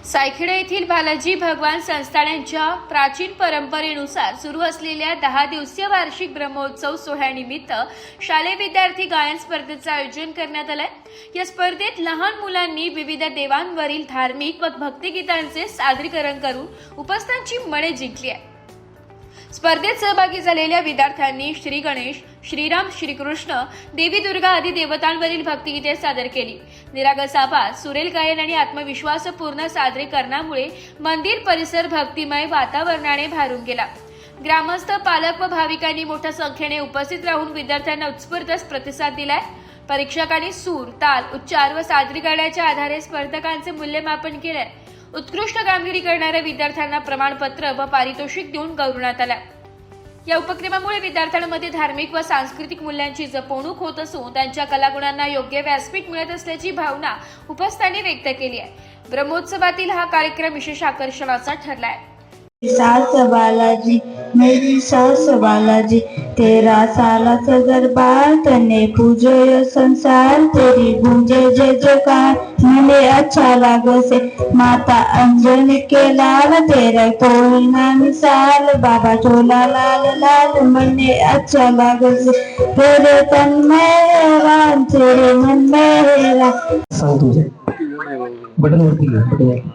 सायखेडा येथील बालाजी भगवान संस्थानांच्या प्राचीन परंपरेनुसार सुरू असलेल्या 10 दिवसीय वार्षिक ब्रह्मोत्सव सोहळ्यानिमित्त शालेय विद्यार्थी गायन स्पर्धेचे आयोजन करण्यात आले। या स्पर्धेत लहान मुलांनी विविध देवांवरील धार्मिक व भक्तिगीतांचे सादरीकरण करून उपस्थितांची मने जिंकली आहे। स्पर्धेत सहभागी झालेल्या विद्यार्थ्यांनी श्री गणेश, श्रीराम, श्रीकृष्ण, देवी दुर्गा आदी देवतांवरील भक्तिगीते सादर केली। निरागस आवाज, सुरेल गायन आणि आत्मविश्वासपूर्ण सादरीकरणामुळे मंदिर परिसर भक्तिमय वातावरणाने भारून गेला। ग्रामस्थ, पालक व भाविकांनी मोठ्या संख्येने उपस्थित राहून विद्यार्थ्यांना उत्स्फूर्त प्रतिसाद दिलाय। परीक्षकांनी सूर, ताल, उच्चार व सादरीकरणाच्या आधारे स्पर्धकांचे मूल्यमापन केले। उत्कृष्ट कामगिरी करणाऱ्या विद्यार्थ्यांना प्रमाणपत्र व पारितोषिक देऊन गौरवण्यात आले। या उपक्रमामुळे विद्यार्थ्यांमध्ये धार्मिक व सांस्कृतिक मूल्यांची जपवणूक होत असून त्यांच्या कलागुणांना योग्य व्यासपीठ मिळत असल्याची भावना उपस्थितांनी व्यक्त केली आहे। ब्रह्मोत्सवातील हा कार्यक्रम विशेष आकर्षणाचा ठरला आहे। सास बालाजी, मेरी सास बालाजी, तेरा साला सा दरबार, तने पूजो संसार, तेरी गूंजे जय जयकार, मने अच्छा लागो से माता अंजनी के लाल, तेरा कोई ना मिसाल, बाबा चोला लाल लाल, मने अच्छा लागो से तेरे तन में तेरे मन में सांग तुझे बटन वरती घे, बटन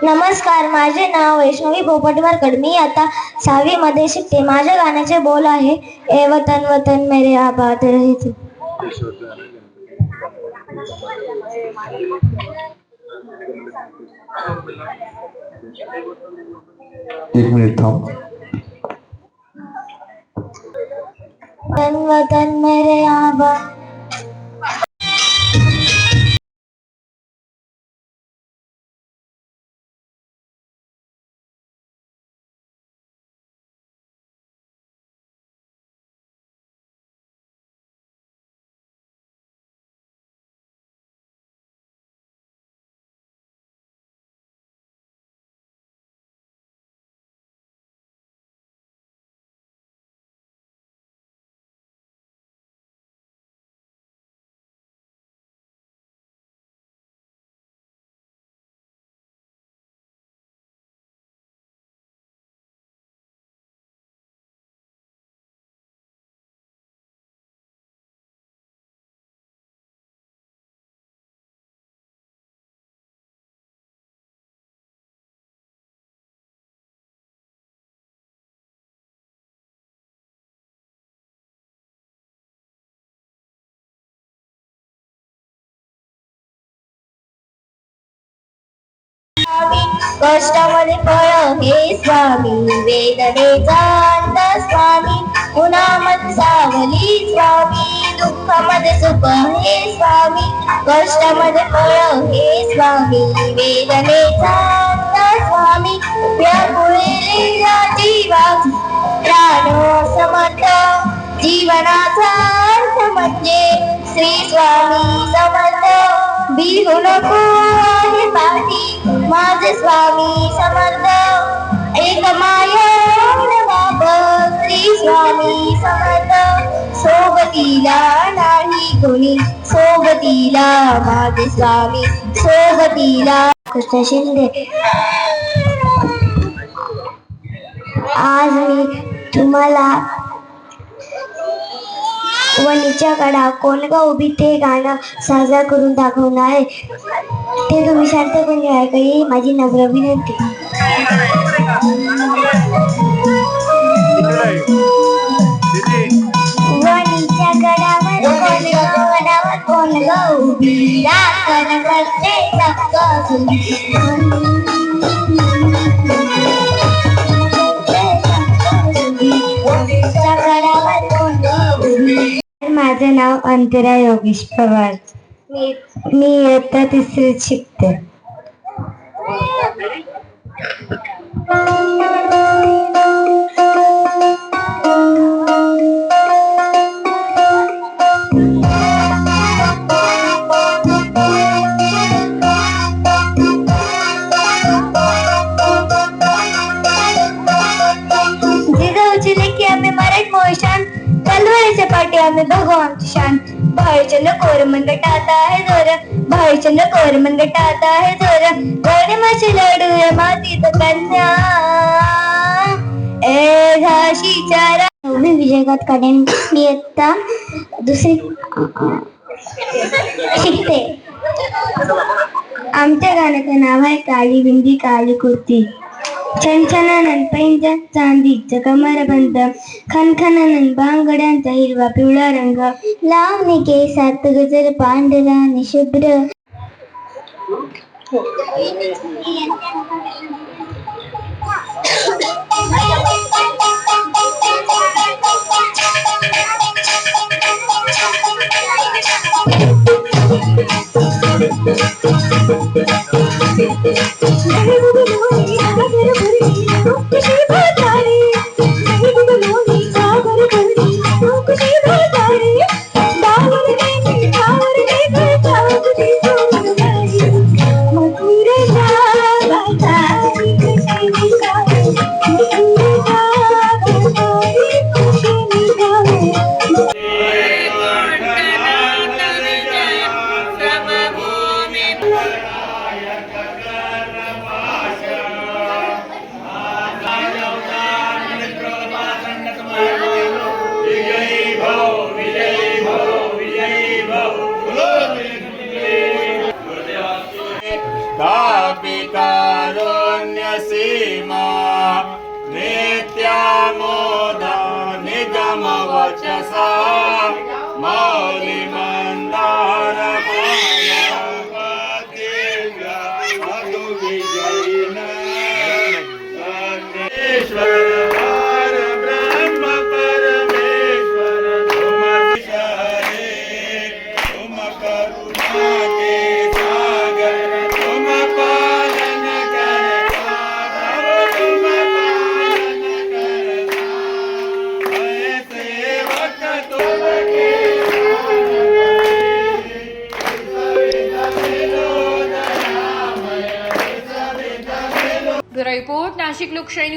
नमस्कार, माझे नाव वैष्णवी पोपट वरकड। मी आता 6वी मध्ये शिकते। माझ्या गाण्याचे बोल आहे, ए वतन वतन मेरे आबाद रहे तू। एक मिनिट थांब। वतन वतन मेरे आबाद। कष्टामध्ये फळ हे स्वामी, वेदनेचा अंत स्वामी, उन्हामध्ये सावली स्वामी, दुःखामध्ये सुख हे स्वामी, कष्टामध्ये फळ हे स्वामी, वेदनेचा अंत स्वामी, व्याकुळलेल्या जीवाची प्राण समर्थ, जीवनाचा अर्थ म्हणजे श्री स्वामी समर्थ। बिहू नको आहे पाठी माझे स्वामी समर्थ, एक माया बाबा श्री स्वामी समर्थ, सोबतीला नाही कोणी, सोबतीला माझे स्वामी, सोबतीला। कृष्ण शिंदे। आज मी तुम्हाला वणीच्या कडा कोणगा उभी ते गाणं साजरा करून दाखवणार आहे। ते तुम्ही शांतपणे ऐका, ही माझी नम्र विनंती। वणीच्या गडावर कोणगा उभी, राखण करते माझं नाव अंतरा योगेश पवार। मी इयत्ता 3रीत शिकते। जिजाऊची लेखी आम्ही मराठी मोहिशान तलवारीच्या पाठी आम्ही बघू आमची शान भाईचंद कोरमनगट आता आहे जोर भाईचंद कोरमनगट आता आहे जोर गोडे मासे लढूया मातीत कन्या ए झाशीच्या मी विजयघात काढेन इयत्ता दुसरी शिकते. आमच्या गाण्याचं नाव आहे काळी बिंदी काळी कुर्ती. छनछनानन पैंजण चांदीचं कमरबंद खनखनानन बांगड्यांचा हिरवा पिवळा रंग लावणी केसात गजर पांढरा आणि शुभ्र कारुण्यसीमा नित्यामोदा निगमवचसा मौली मंदार ब्युरो रिपोर्ट नाशिक लोकशाही